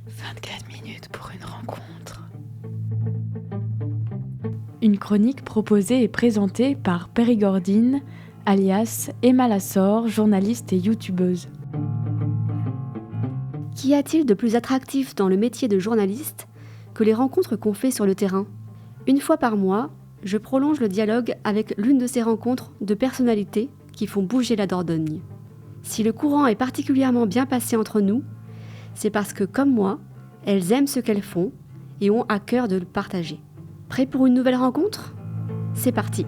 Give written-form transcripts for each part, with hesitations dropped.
24 minutes pour une rencontre. Une chronique proposée et présentée par Périgordine, alias Emma Lassor, journaliste et youtubeuse. Qu'y a-t-il de plus attractif dans le métier de journaliste que les rencontres qu'on fait sur le terrain ? Une fois par mois, je prolonge le dialogue avec l'une de ces rencontres de personnalités qui font bouger la Dordogne. Si le courant est particulièrement bien passé entre nous, c'est parce que, comme moi, elles aiment ce qu'elles font et ont à cœur de le partager. Prêt pour une nouvelle rencontre ? C'est parti !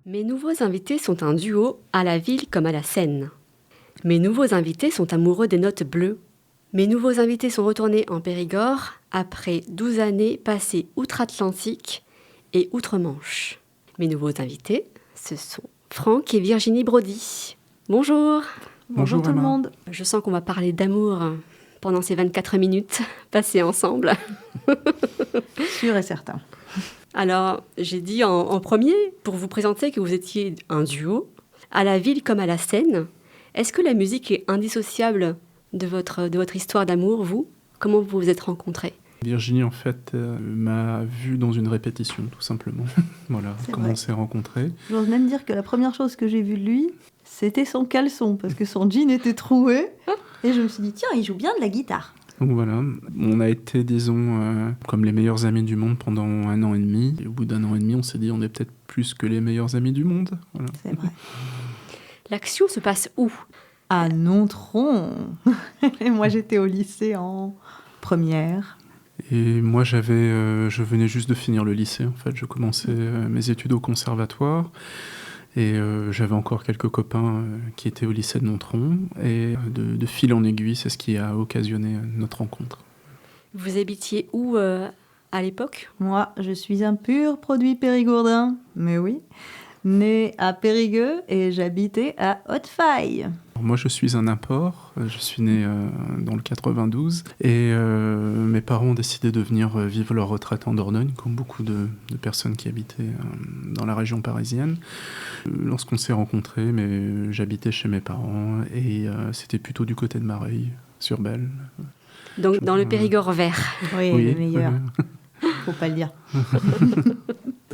Mes nouveaux invités sont un duo à la ville comme à la scène. Mes nouveaux invités sont amoureux des notes bleues. Mes nouveaux invités sont retournés en Périgord après 12 années passées outre-Atlantique et outre-Manche. Mes nouveaux invités, ce sont Franck et Virginie Brody. Bonjour. Bonjour tout le monde. Je sens qu'on va parler d'amour pendant ces 24 minutes passées ensemble. Sûr et certain. Alors, j'ai dit en premier, pour vous présenter, que vous étiez un duo, à la ville comme à la scène. Est-ce que la musique est indissociable de votre histoire d'amour, vous ? Comment vous vous êtes rencontrés ? Virginie, en fait, m'a vu dans une répétition, tout simplement. Voilà, comment on s'est rencontrés. J'ose même dire que la première chose que j'ai vue de lui, c'était son caleçon, parce que son jean était troué. Et je me suis dit, tiens, il joue bien de la guitare. Donc voilà, on a été, disons, comme les meilleurs amis du monde pendant 1 an et demi. Et au bout d'1 an et demi, on s'est dit, on est peut-être plus que les meilleurs amis du monde. Voilà. C'est vrai. L'action se passe où ? À Nontron. Et moi, j'étais au lycée en première. Et moi, je venais juste de finir le lycée, en fait. Je commençais mes études au conservatoire. Et j'avais encore quelques copains qui étaient au lycée de Nontron. Et de fil en aiguille, c'est ce qui a occasionné notre rencontre. Vous habitiez où à l'époque ? Moi, je suis un pur produit périgourdin. Mais oui. Né à Périgueux et j'habitais à Haute-Faille. Moi, je suis un import. Je suis né dans le 92. Et mes parents ont décidé de venir vivre leur retraite en Dordogne, comme beaucoup de personnes qui habitaient dans la région parisienne. Lorsqu'on s'est rencontrés, j'habitais chez mes parents et c'était plutôt du côté de Mareuil, sur Belle. Donc dans le Périgord vert. Oui, le meilleur. Faut pas le dire.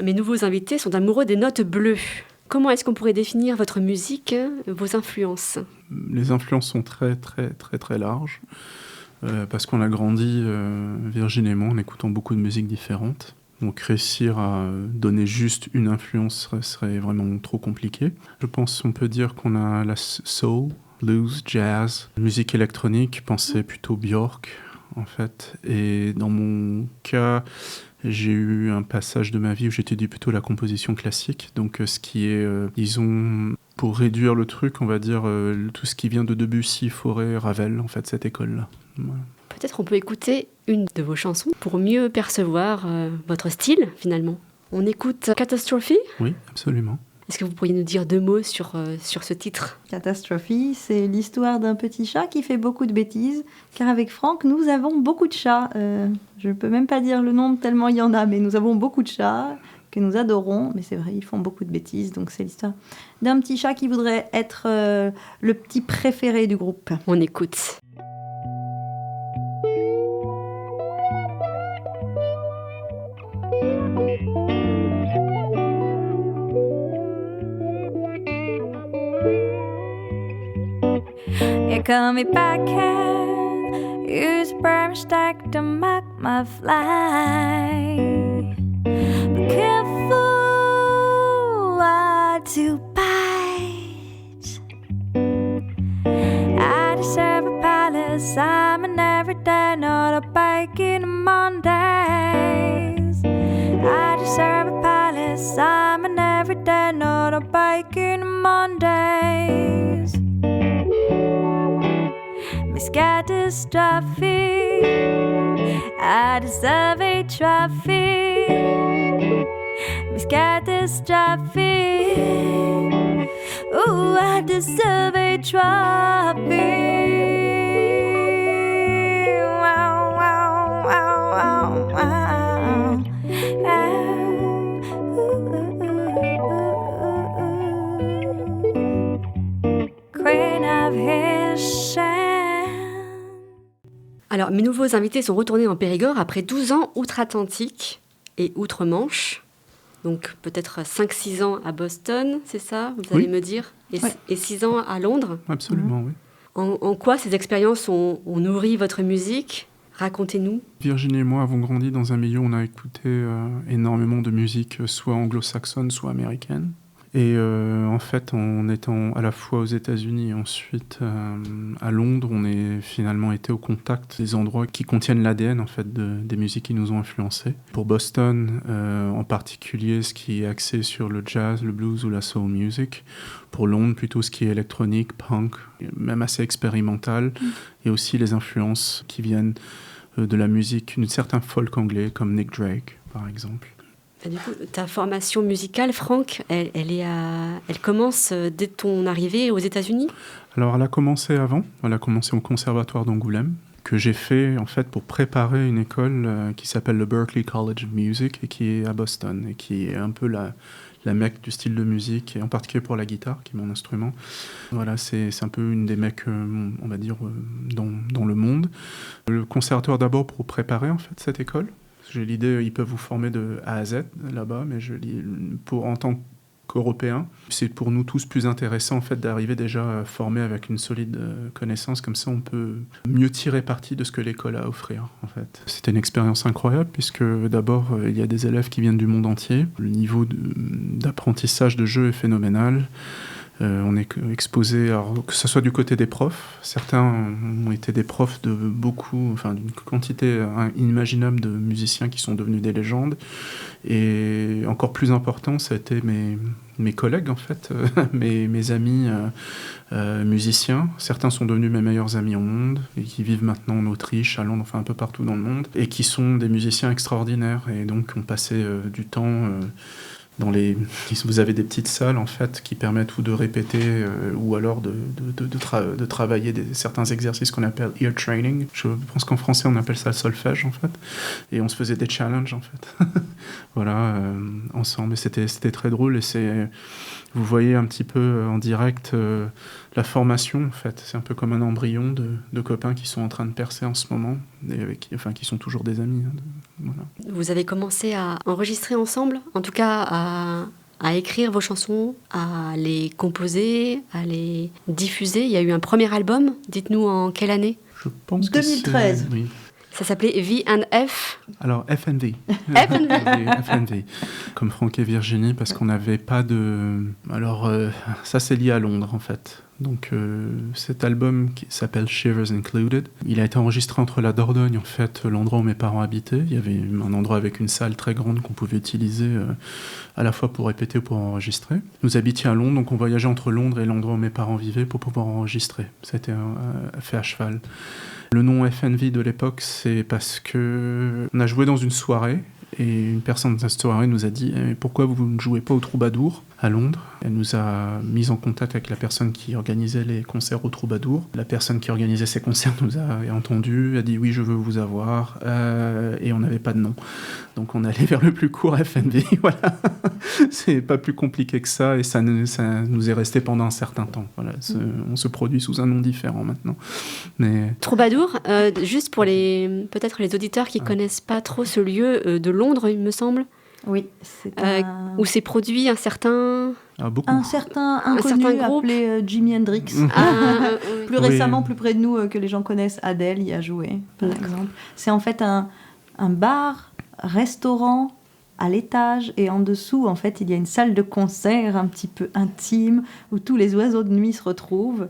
Mes nouveaux invités sont amoureux des notes bleues. Comment est-ce qu'on pourrait définir votre musique, vos influences ? Les influences sont très, très, très, très larges. Parce qu'on a grandi, Virginie et moi, en écoutant beaucoup de musiques différentes. Donc réussir à donner juste une influence serait vraiment trop compliqué. Je pense qu'on peut dire qu'on a la soul, blues, jazz, musique électronique, pensez plutôt Björk en fait. Et dans mon cas, j'ai eu un passage de ma vie où j'étudiais plutôt la composition classique. Donc ce qui est, disons, pour réduire le truc, on va dire tout ce qui vient de Debussy, Fauré, Ravel, en fait, cette école-là. Voilà. Peut-être on peut écouter une de vos chansons pour mieux percevoir votre style, finalement. On écoute Catastrophe ? Oui, absolument. Est-ce que vous pourriez nous dire 2 mots sur ce titre ? Catastrophe, c'est l'histoire d'un petit chat qui fait beaucoup de bêtises, car avec Franck, nous avons beaucoup de chats. Je ne peux même pas dire le nombre tellement il y en a, mais nous avons beaucoup de chats que nous adorons. Mais c'est vrai, ils font beaucoup de bêtises, donc c'est l'histoire d'un petit chat qui voudrait être le petit préféré du groupe. On écoute. You call me back and use a prayer stack to mark my flight. Be careful what to bite. I deserve a palace. I'm an everyday, not a bike in the Mondays. I deserve a palace. I'm an everyday, not a bike in the Mondays. Miss Catastrophe, I deserve a trophy. Miss Catastrophe, ooh, I deserve a trophy. Wow, wow, wow, wow, wow. Ooh, ooh, ooh, ooh, ooh. Alors, mes nouveaux invités sont retournés en Périgord après 12 ans outre-Atlantique et outre-Manche. Donc, peut-être 5-6 ans à Boston, c'est ça, vous allez me dire, et 6 ans à Londres. Absolument, oui. En quoi ces expériences ont nourri votre musique ? Racontez-nous. Virginie et moi avons grandi dans un milieu où on a écouté énormément de musique, soit anglo-saxonne, soit américaine. Et en fait, en étant à la fois aux États-Unis et ensuite à Londres, on est finalement été au contact des endroits qui contiennent l'ADN en fait des musiques qui nous ont influencés. Pour Boston, en particulier, ce qui est axé sur le jazz, le blues ou la soul music. Pour Londres, plutôt ce qui est électronique, punk, même assez expérimental, et aussi les influences qui viennent de la musique, d'un certain folk anglais comme Nick Drake, par exemple. Et du coup, ta formation musicale, Franck, elle commence dès ton arrivée aux États-Unis ? Alors, elle a commencé avant. Elle a commencé au conservatoire d'Angoulême, que j'ai fait en fait pour préparer une école qui s'appelle le Berklee College of Music et qui est à Boston et qui est un peu la mecque du style de musique, et en particulier pour la guitare, qui est mon instrument. Voilà, c'est un peu une des mecs, on va dire, dans le monde. Le conservatoire d'abord pour préparer en fait cette école. J'ai l'idée, ils peuvent vous former de A à Z là-bas, mais en tant qu'Européens, c'est pour nous tous plus intéressant en fait d'arriver déjà formés avec une solide connaissance, comme ça on peut mieux tirer parti de ce que l'école a à offrir en fait. C'était une expérience incroyable puisque d'abord il y a des élèves qui viennent du monde entier, le niveau d'apprentissage de jeu est phénoménal. On est exposé, alors, que ce soit du côté des profs, certains ont été des profs de d'une quantité inimaginable de musiciens qui sont devenus des légendes. Et encore plus important, ça a été mes collègues en fait, mes amis musiciens. Certains sont devenus mes meilleurs amis au monde et qui vivent maintenant en Autriche, à Londres, enfin un peu partout dans le monde, et qui sont des musiciens extraordinaires et donc ont passé du temps. Vous avez des petites salles en fait qui permettent ou de répéter ou alors de travailler certains exercices qu'on appelle ear training. Je pense qu'en français on appelle ça le solfège en fait. Et on se faisait des challenges en fait. Voilà, ensemble. Et c'était très drôle et vous voyez un petit peu en direct la formation en fait. C'est un peu comme un embryon de copains qui sont en train de percer en ce moment et qui sont toujours des amis. Voilà. Vous avez commencé à enregistrer ensemble, en tout cas à écrire vos chansons, à les composer, à les diffuser. Il y a eu un premier album, dites-nous en quelle année ? Je pense 2013. Oui. Ça s'appelait V&F. Alors, FNV. FNV. FNV. Comme Franck et Virginie, parce qu'on n'avait pas de... Alors, ça, c'est lié à Londres, en fait. Donc, cet album qui s'appelle Shivers Included, il a été enregistré entre la Dordogne, en fait, l'endroit où mes parents habitaient. Il y avait un endroit avec une salle très grande qu'on pouvait utiliser à la fois pour répéter ou pour enregistrer. Nous habitions à Londres, donc on voyageait entre Londres et l'endroit où mes parents vivaient pour pouvoir enregistrer. Ça a été fait à cheval. Le nom FNV de l'époque, c'est parce qu'on a joué dans une soirée et une personne de cette soirée nous a dit « Pourquoi vous ne jouez pas au Troubadour ?» à Londres. Elle nous a mis en contact avec la personne qui organisait les concerts au Troubadour. La personne qui organisait ces concerts nous a entendus, a dit « Oui, je veux vous avoir » et on n'avait pas de nom. Donc on est allé vers le plus court, FNV, voilà. C'est pas plus compliqué que ça et ça nous est resté pendant un certain temps. Voilà. On se produit sous un nom différent maintenant. Mais... Troubadour, juste pour peut-être les auditeurs qui connaissent pas trop ce lieu de Londres, il me semble. Oui, où s'est produit un certain inconnu groupe appelé Jimi Hendrix. Plus récemment, plus près de nous que les gens connaissent, Adele y a joué, par exemple. C'est en fait un bar, restaurant à l'étage et en dessous, en fait, il y a une salle de concert un petit peu intime où tous les oiseaux de nuit se retrouvent.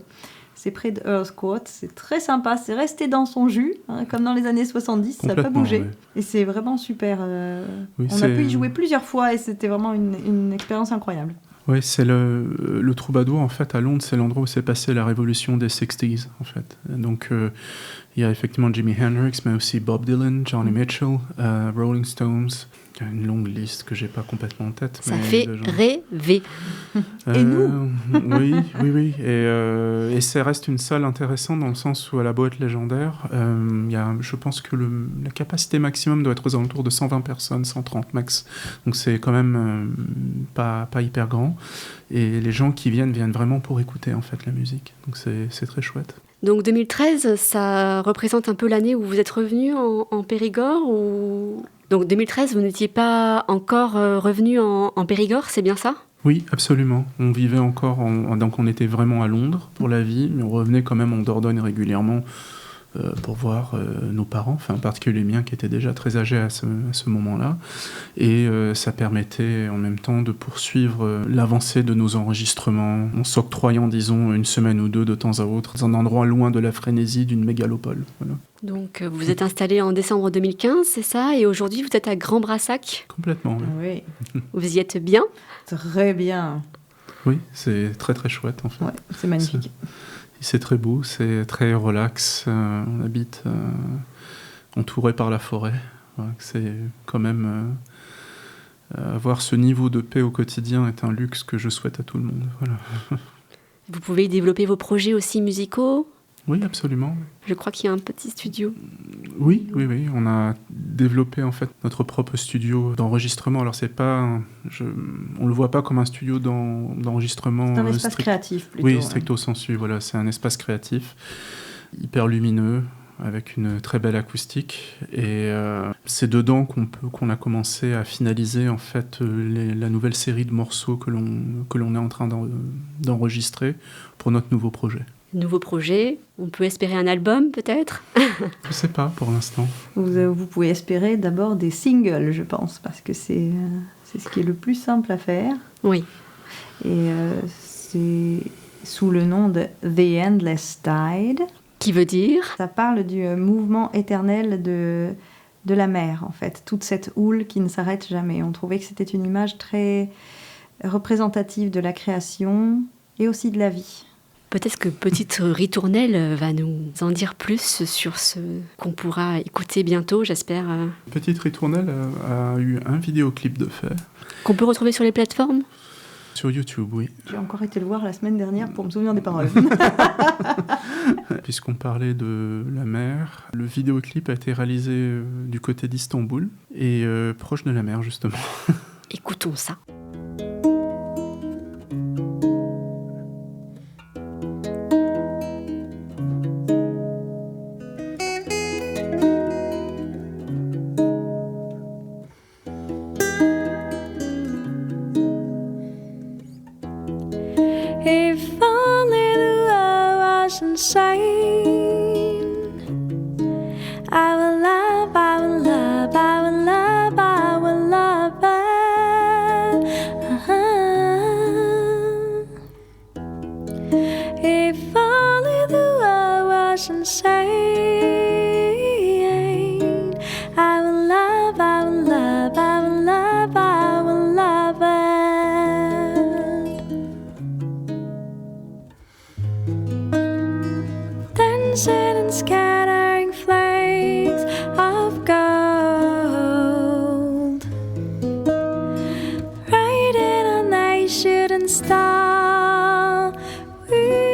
C'est près de Earls Court, c'est très sympa, c'est resté dans son jus, comme dans les années 70, ça n'a pas bougé. Ouais. Et c'est vraiment super. On a pu y jouer plusieurs fois et c'était vraiment une expérience incroyable. Oui, c'est le Troubadour, en fait, à Londres, c'est l'endroit où s'est passée la révolution des 60s, en fait. Donc, il y a effectivement Jimi Hendrix, mais aussi Bob Dylan, Johnny Mitchell, Rolling Stones. Il y a une longue liste que je n'ai pas complètement en tête. Ça fait rêver. Et nous Oui. Et ça reste une salle intéressante dans le sens où elle a beau être légendaire, je pense que la capacité maximum doit être aux alentours de 120 personnes, 130 max. Donc c'est quand même pas hyper grand. Et les gens qui viennent vraiment pour écouter en fait la musique. Donc c'est très chouette. Donc 2013, ça représente un peu l'année où vous êtes revenu en Périgord ou... Donc 2013, vous n'étiez pas encore revenu en Périgord, c'est bien ça ? Oui, absolument. On vivait encore, donc on était vraiment à Londres pour la vie, mais on revenait quand même en Dordogne régulièrement pour voir nos parents, enfin en particulier les miens qui étaient déjà très âgés à ce moment-là. Et ça permettait en même temps de poursuivre l'avancée de nos enregistrements en s'octroyant, disons, une semaine ou deux de temps à autre dans un endroit loin de la frénésie d'une mégalopole. Voilà. Donc vous êtes installé en décembre 2015, c'est ça ? Et aujourd'hui, vous êtes à Grand-Brassac ? Complètement, oui. Oui, Vous y êtes bien ? très bien. Oui, c'est très très chouette en fait. Ouais, c'est magnifique. C'est très beau, c'est très relax. On habite entouré par la forêt. Voilà, c'est quand même avoir ce niveau de paix au quotidien est un luxe que je souhaite à tout le monde. Voilà. Vous pouvez développer vos projets aussi musicaux ? Oui, absolument. Je crois qu'il y a un petit studio. Oui. On a développé en fait notre propre studio d'enregistrement. Alors c'est pas, on le voit pas comme un studio d'enregistrement. C'est un espace créatif plutôt. Oui, stricto sensu. Voilà, c'est un espace créatif, hyper lumineux, avec une très belle acoustique. Et c'est dedans qu'on a commencé à finaliser en fait la nouvelle série de morceaux que l'on est en train d'enregistrer pour notre nouveau projet. Nouveau projet, on peut espérer un album peut-être ? Je sais pas pour l'instant. Vous pouvez espérer d'abord des singles, je pense, parce que c'est ce qui est le plus simple à faire. Oui. Et c'est sous le nom de The Endless Tide. Qui veut dire ? Ça parle du mouvement éternel de la mer, en fait. Toute cette houle qui ne s'arrête jamais. On trouvait que c'était une image très représentative de la création et aussi de la vie. Peut-être que Petite Ritournelle va nous en dire plus sur ce qu'on pourra écouter bientôt, j'espère. Petite Ritournelle a eu un vidéoclip de fait. Qu'on peut retrouver sur les plateformes ? Sur YouTube, oui. J'ai encore été le voir la semaine dernière pour me souvenir des paroles. Puisqu'on parlait de la mer, le vidéoclip a été réalisé du côté d'Istanbul et proche de la mer, justement. Écoutons ça. If only the world wasn't sane, I will love, I will love, I will love, I will love it. If only the world wasn't sane, I will love, I will love, I will love, I will love it. Dancing and scattering flakes of gold, riding on a shooting star with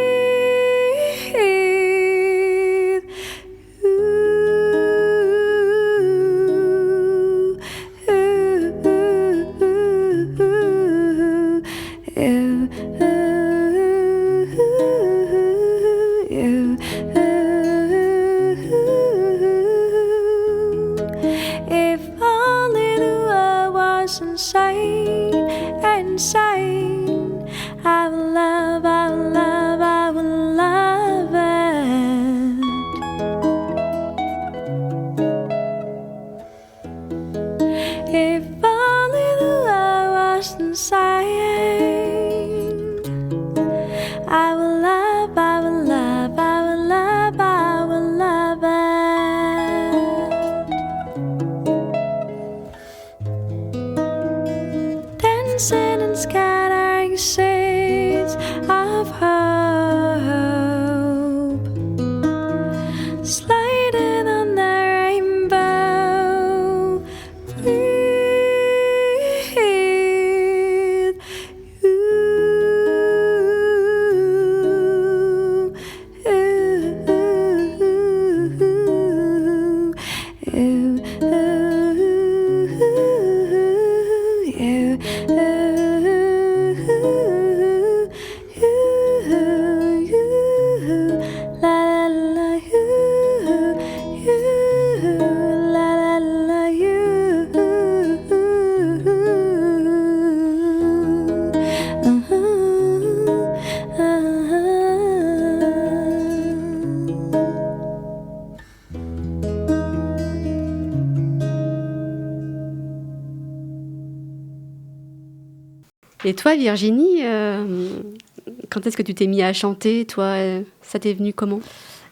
if only the world was insane, insane, I will love, I will love, I will love it. If only the world was insane, I will love, I will love, I will love, I will love it. Dancing and scattering seeds of hope, sliding on the rainbow with you. Et toi, Virginie, quand est-ce que tu t'es mis à chanter? Toi, ça t'est venu comment?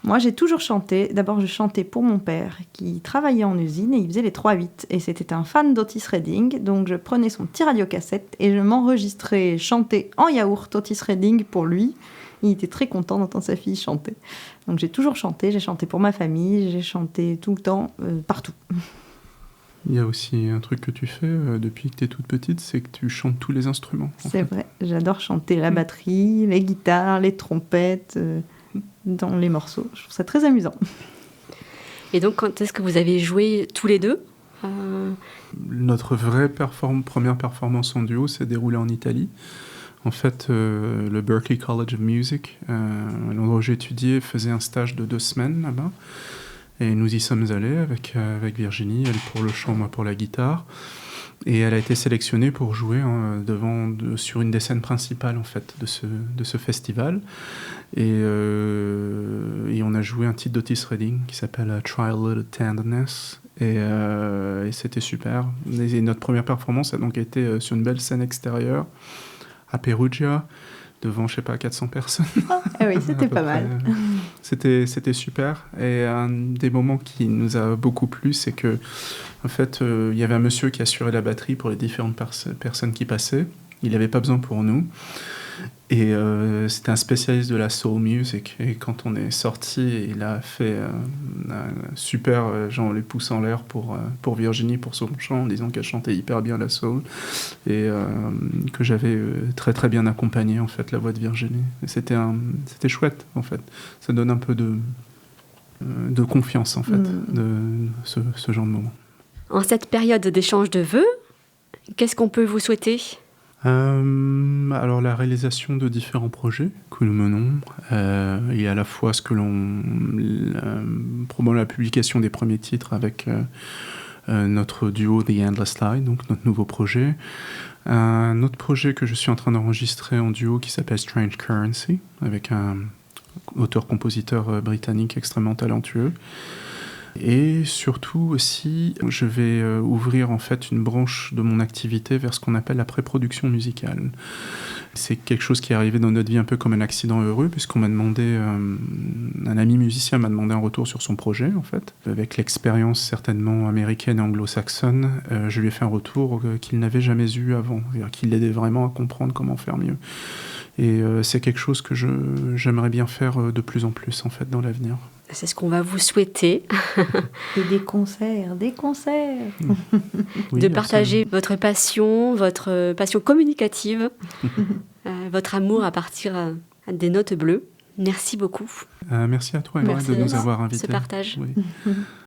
Moi, j'ai toujours chanté. D'abord, je chantais pour mon père qui travaillait en usine et il faisait les 3-8. Et c'était un fan d'Otis Redding. Donc, je prenais son petit radiocassette et je m'enregistrais chanter en yaourt Otis Redding pour lui. Il était très content d'entendre sa fille chanter. Donc, j'ai toujours chanté. J'ai chanté pour ma famille. J'ai chanté tout le temps, partout. Il y a aussi un truc que tu fais depuis que tu es toute petite, c'est que tu chantes tous les instruments. C'est vrai. J'adore chanter la batterie, les guitares, les trompettes... dans les morceaux. Je trouve ça très amusant. Et donc, quand est-ce que vous avez joué tous les deux? Notre vraie première performance en duo s'est déroulée en Italie. En fait, le Berklee College of Music, l'endroit où j'ai étudié, faisait un stage de 2 semaines là-bas. Et nous y sommes allés avec Virginie, elle pour le chant, moi pour la guitare. Et elle a été sélectionnée pour jouer sur une des scènes principales en fait, de ce festival. Et on a joué un titre d'Otis Redding qui s'appelle Try a Little Tenderness. Et c'était super. Et notre première performance a donc été sur une belle scène extérieure à Perugia, devant, 400 personnes. Ah oui, c'était pas mal. C'était super. Et un des moments qui nous a beaucoup plu, c'est que, en fait, il y avait un monsieur qui assurait la batterie pour les différentes personnes qui passaient. Il n'avait pas besoin pour nous. Et c'était un spécialiste de la soul music. Et quand on est sorti, il a fait un super, genre les pouces en l'air pour Virginie, pour son chant, en disant qu'elle chantait hyper bien la soul. Et que j'avais très très bien accompagné en fait la voix de Virginie. Et c'était chouette en fait. Ça donne un peu de confiance en fait, de ce genre de moment. En cette période d'échange de vœux, qu'est-ce qu'on peut vous souhaiter? Alors la réalisation de différents projets que nous menons, et à la fois probablement la publication des premiers titres avec notre duo The Endless Line, donc notre nouveau projet. Un autre projet que je suis en train d'enregistrer en duo qui s'appelle Strange Currency, avec un auteur-compositeur britannique extrêmement talentueux. Et surtout aussi, je vais ouvrir en fait une branche de mon activité vers ce qu'on appelle la pré-production musicale. C'est quelque chose qui est arrivé dans notre vie un peu comme un accident heureux, puisqu'on m'a demandé, un ami musicien m'a demandé un retour sur son projet en fait. Avec l'expérience certainement américaine et anglo-saxonne, je lui ai fait un retour qu'il n'avait jamais eu avant, c'est-à-dire qu'il l'aidait vraiment à comprendre comment faire mieux. Et c'est quelque chose que j'aimerais bien faire de plus en plus en fait dans l'avenir. C'est ce qu'on va vous souhaiter. Et des concerts. Oui, de partager votre passion communicative, votre amour à partir des notes bleues. Merci beaucoup. Merci à toi, Emma, de nous avoir invités. Ce partage. Oui.